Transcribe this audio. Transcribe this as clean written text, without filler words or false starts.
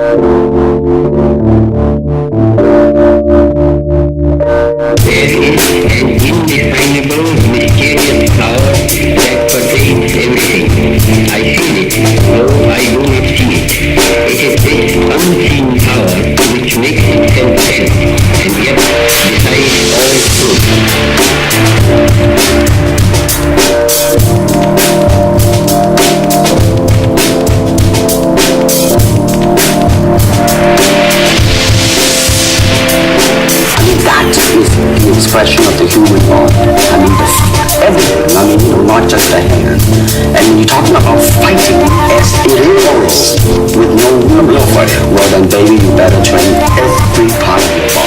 There is an indefinable, mysterious power that pervades everything. I feel it, though I do not see it. It is this unseen power which makes itself felt, and yet decides all truth. That is the expression of the human body. Everything. Not just a hand. And when you're talking about fighting as it is, with no fighting, well then baby, you better train every part of your body.